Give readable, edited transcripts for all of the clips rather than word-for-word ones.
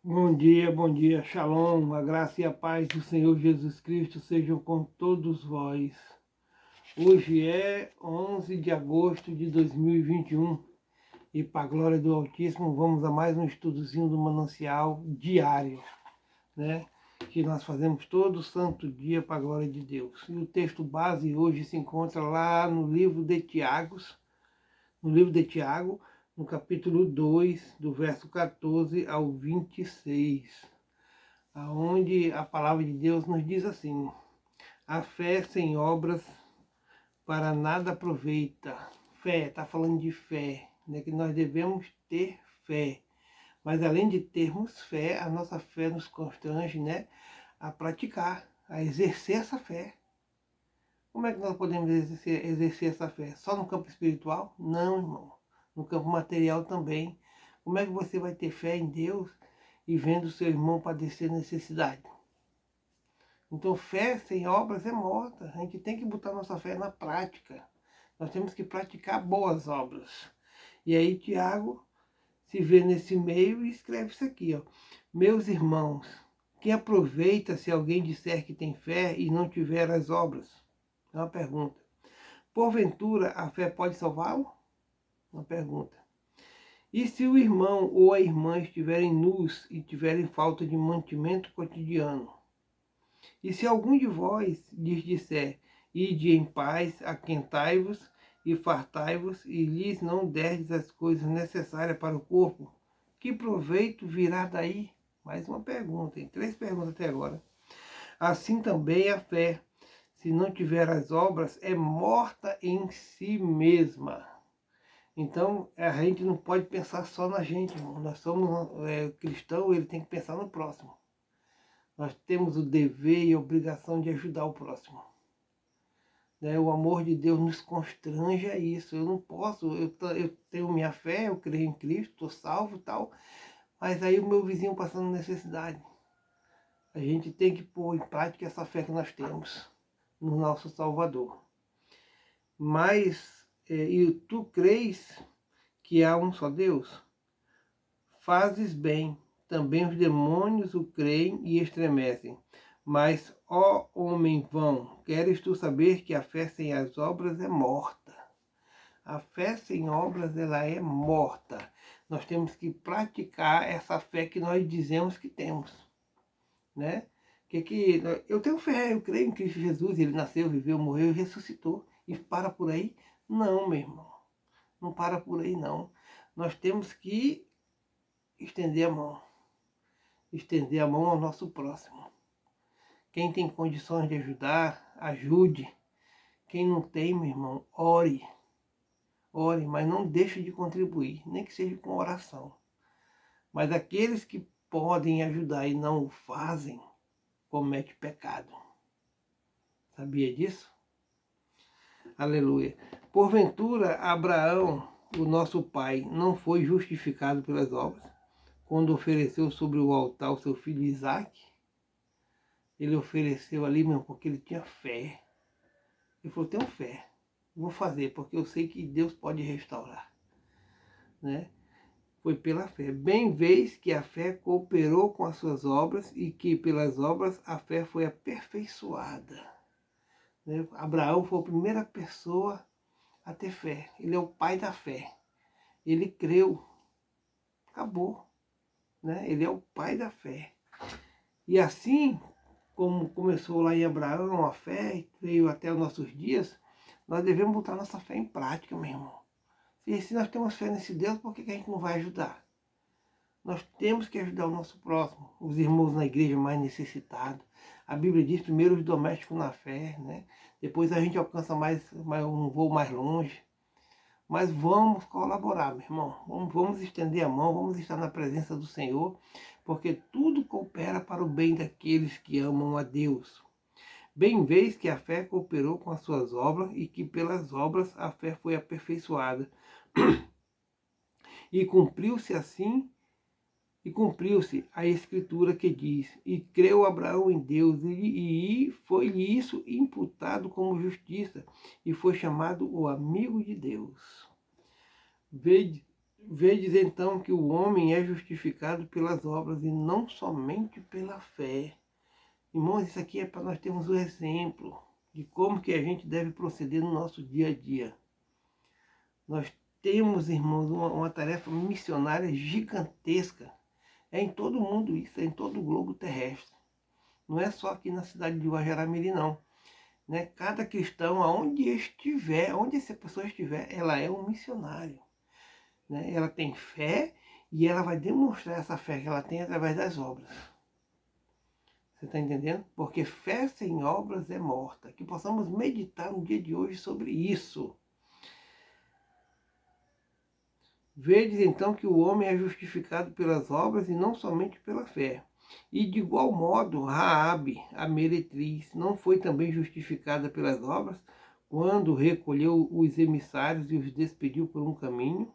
Bom dia, Shalom, a graça e a paz do Senhor Jesus Cristo sejam com todos vós. Hoje é 11 de agosto de 2021 e para a glória do Altíssimo vamos a mais um estudozinho do manancial diário, né? Que nós fazemos todo santo dia para a glória de Deus. E o texto base hoje se encontra lá no livro de Tiago, no capítulo 2, do verso 14 ao 26. Aonde a palavra de Deus nos diz assim: a fé sem obras para nada aproveita. Fé, está falando de fé, né? Que nós devemos ter fé. Mas além de termos fé, a nossa fé nos constrange, né, a praticar, a exercer essa fé. Como é que nós podemos exercer essa fé? Só no campo espiritual? Não, irmão. No campo material também. Como é que você vai ter fé em Deus e vendo o seu irmão padecer necessidade? Então, fé sem obras é morta. A gente tem que botar nossa fé na prática. Nós temos que praticar boas obras. E aí, Tiago se vê nesse meio e escreve isso aqui, ó. Meus irmãos, que aproveita se alguém disser que tem fé e não tiver as obras? É uma pergunta. Porventura, a fé pode salvá-lo? Uma pergunta. E se o irmão ou a irmã estiverem nus e tiverem falta de mantimento cotidiano? E se algum de vós lhes disser, ide em paz, aquentai-vos e fartai-vos, e lhes não derdes as coisas necessárias para o corpo, que proveito virá daí? Mais uma pergunta, tem 3 perguntas até agora. Assim também a fé, se não tiver as obras, é morta em si mesma. Então, a gente não pode pensar só na gente, irmão. Nós somos cristão, ele tem que pensar no próximo. Nós temos o dever e a obrigação de ajudar o próximo. Né? O amor de Deus nos constrange a isso. Eu não posso, eu tenho minha fé, eu creio em Cristo, estou salvo e tal, mas aí o meu vizinho passando necessidade. A gente tem que pôr em prática essa fé que nós temos no nosso Salvador. Mas, e tu crês que há um só Deus? Fazes bem, também os demônios o creem e estremecem. Mas, ó homem vão, queres tu saber que a fé sem as obras é morta? A fé sem obras, ela é morta. Nós temos que praticar essa fé que nós dizemos que temos, né? Eu tenho fé, eu creio em Cristo Jesus, ele nasceu, viveu, morreu e ressuscitou. E para por aí? Não, meu irmão. Não para por aí, não. Nós temos que estender a mão. Estender a mão ao nosso próximo. Quem tem condições de ajudar, ajude. Quem não tem, meu irmão, ore. Ore, mas não deixe de contribuir, nem que seja com oração. Mas aqueles que podem ajudar e não o fazem, cometem pecado. Sabia disso? Aleluia. Porventura, Abraão, o nosso pai, não foi justificado pelas obras, quando ofereceu sobre o altar o seu filho Isaque? Ele ofereceu ali mesmo porque ele tinha fé. Ele falou, tenho fé, vou fazer, porque eu sei que Deus pode restaurar. Né? Foi pela fé. Bem vês que a fé cooperou com as suas obras e que pelas obras a fé foi aperfeiçoada. Né? Abraão foi a primeira pessoa a ter fé. Ele é o pai da fé. Ele creu. Acabou. Né? Ele é o pai da fé. E assim como começou lá em Abraão a fé, veio até os nossos dias, nós devemos botar nossa fé em prática, meu irmão. Se nós temos fé nesse Deus, por que a gente não vai ajudar? Nós temos que ajudar o nosso próximo, os irmãos na igreja mais necessitados. A Bíblia diz primeiro os domésticos na fé, né? Depois a gente alcança um voo mais longe. Mas vamos colaborar, meu irmão. Vamos estender a mão, vamos estar na presença do Senhor, porque tudo coopera para o bem daqueles que amam a Deus. Bem vês que a fé cooperou com as suas obras e que pelas obras a fé foi aperfeiçoada. E cumpriu-se assim, e cumpriu-se a escritura que diz, e creu Abraão em Deus, e foi-lhe isso imputado como justiça, e foi chamado o amigo de Deus. Vede Vedes então que o homem é justificado pelas obras e não somente pela fé. Irmãos, isso aqui é para nós termos um exemplo de como que a gente deve proceder no nosso dia a dia. Nós temos, irmãos, uma tarefa missionária gigantesca. É em todo o mundo isso, é em todo o globo terrestre. Não é só aqui na cidade de Guajará-Mirim, não. Né? Cada cristão, aonde estiver, onde essa pessoa estiver, ela é um missionário. Né? Ela tem fé e ela vai demonstrar essa fé que ela tem através das obras. Você está entendendo? Porque fé sem obras é morta. Que possamos meditar no dia de hoje sobre isso. Vedes então que o homem é justificado pelas obras e não somente pela fé. E de igual modo, Raabe, a meretriz, não foi também justificada pelas obras, quando recolheu os emissários e os despediu por um caminho.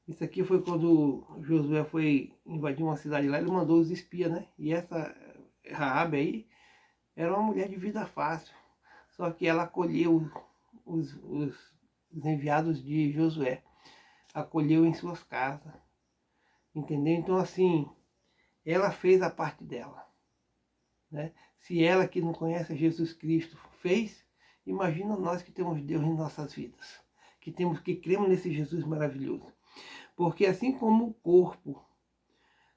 Isso aqui foi quando Josué foi invadir uma cidade lá, ele mandou os espias, né? E essa Raabe aí era uma mulher de vida fácil, só que ela acolheu os enviados de Josué, acolheu em suas casas, entendeu? Então assim, ela fez a parte dela, né? Se ela que não conhece Jesus Cristo fez, imagina nós que temos Deus em nossas vidas, que cremos nesse Jesus maravilhoso. Porque assim como o corpo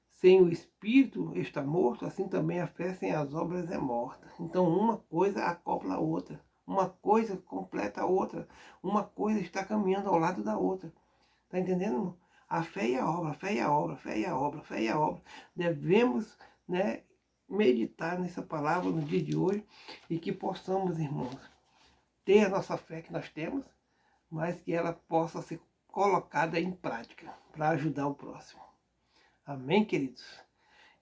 sem o espírito está morto, assim também a fé sem as obras é morta. Então uma coisa acopla a outra, uma coisa completa a outra, uma coisa está caminhando ao lado da outra. Está entendendo, irmão? A fé e a obra, a fé e a obra, a fé e a obra, a fé e a obra. Devemos, né, meditar nessa palavra no dia de hoje e que possamos, irmãos, ter a nossa fé que nós temos, mas que ela possa ser colocada em prática para ajudar o próximo. Amém, queridos?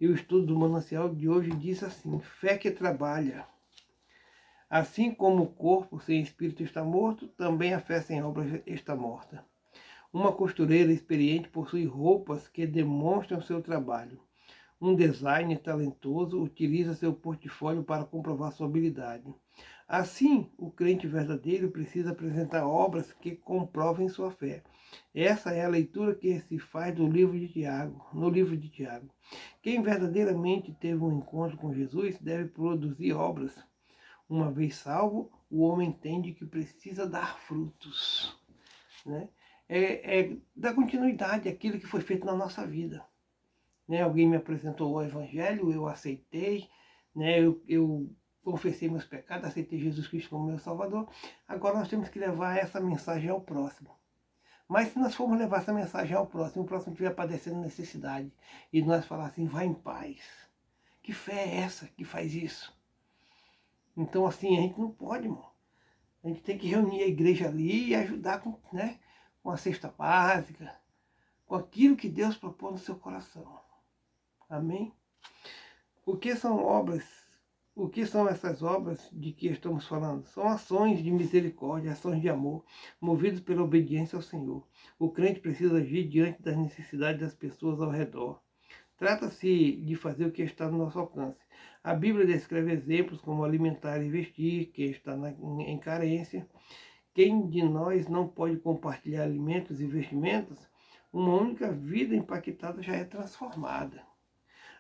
E o estudo do manancial de hoje diz assim: fé que trabalha. Assim como o corpo sem espírito está morto, também a fé sem obras está morta. Uma costureira experiente possui roupas que demonstram seu trabalho. Um designer talentoso utiliza seu portfólio para comprovar sua habilidade. Assim, o crente verdadeiro precisa apresentar obras que comprovem sua fé. Essa é a leitura que se faz no livro de Tiago. Quem verdadeiramente teve um encontro com Jesus deve produzir obras. Uma vez salvo, o homem entende que precisa dar frutos, né? É dar continuidade àquilo que foi feito na nossa vida. Né? Alguém me apresentou o Evangelho, eu aceitei, né? Eu confessei meus pecados, aceitei Jesus Cristo como meu Salvador. Agora nós temos que levar essa mensagem ao próximo. Mas se nós formos levar essa mensagem ao próximo, o próximo estiver padecendo necessidade, e nós falar assim, vá em paz. Que fé é essa que faz isso? Então assim, a gente não pode, irmão. A gente tem que reunir a igreja ali e ajudar com, né, com a cesta básica, com aquilo que Deus propôs no seu coração. Amém? O que são obras? O que são essas obras de que estamos falando? São ações de misericórdia, ações de amor, movidas pela obediência ao Senhor. O crente precisa agir diante das necessidades das pessoas ao redor. Trata-se de fazer o que está no nosso alcance. A Bíblia descreve exemplos como alimentar e vestir, que está em carência. Quem de nós não pode compartilhar alimentos e vestimentos? Uma única vida impactada já é transformada.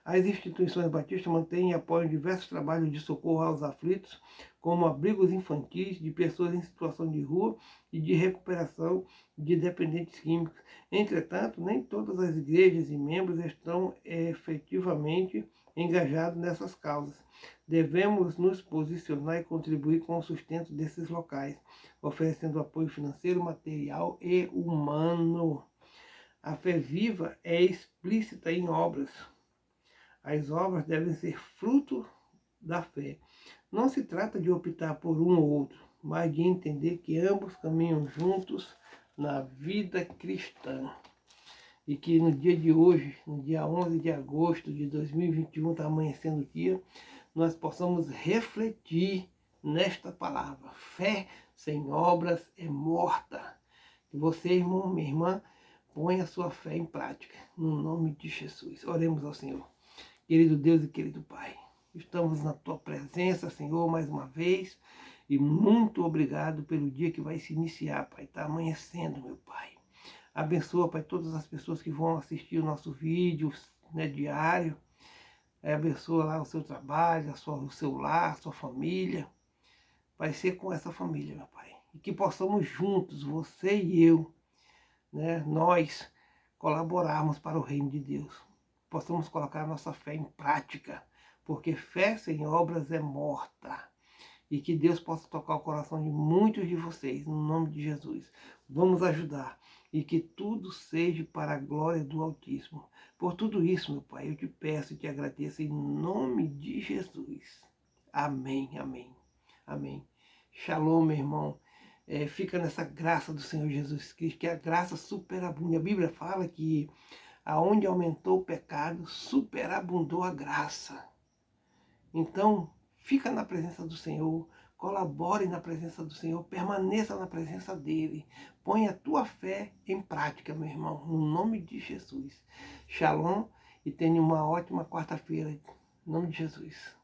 As instituições batistas mantêm e apoiam diversos trabalhos de socorro aos aflitos, como abrigos infantis de pessoas em situação de rua e de recuperação de dependentes químicos. Entretanto, nem todas as igrejas e membros estão efetivamente engajados nessas causas. Devemos nos posicionar e contribuir com o sustento desses locais, oferecendo apoio financeiro, material e humano. A fé viva é explícita em obras. As obras devem ser fruto da fé. Não se trata de optar por um ou outro, mas de entender que ambos caminham juntos na vida cristã. E que no dia de hoje, no dia 11 de agosto de 2021, está amanhecendo o dia, nós possamos refletir nesta palavra. Fé sem obras é morta. Que você, irmão, minha irmã, ponha a sua fé em prática, no nome de Jesus. Oremos ao Senhor. Querido Deus e querido Pai, estamos na Tua presença, Senhor, mais uma vez, e muito obrigado pelo dia que vai se iniciar, Pai. Está amanhecendo, meu Pai. Abençoa, Pai, todas as pessoas que vão assistir o nosso vídeo, né, diário. Abençoa lá o seu trabalho, o seu lar, a sua família. Vai ser com essa família, meu Pai. E que possamos juntos, você e eu, né, nós, colaborarmos para o reino de Deus. Possamos colocar a nossa fé em prática, porque fé sem obras é morta. E que Deus possa tocar o coração de muitos de vocês, no nome de Jesus. Vamos ajudar. E que tudo seja para a glória do Altíssimo. Por tudo isso, meu Pai, eu te peço e te agradeço em nome de Jesus. Amém, amém, amém. Shalom, meu irmão. Fica nessa graça do Senhor Jesus Cristo, que a graça superabunde. A Bíblia fala que aonde aumentou o pecado, superabundou a graça. Então, fica na presença do Senhor, colabore na presença do Senhor, permaneça na presença dEle. Põe a tua fé em prática, meu irmão, no nome de Jesus. Shalom e tenha uma ótima quarta-feira, em nome de Jesus.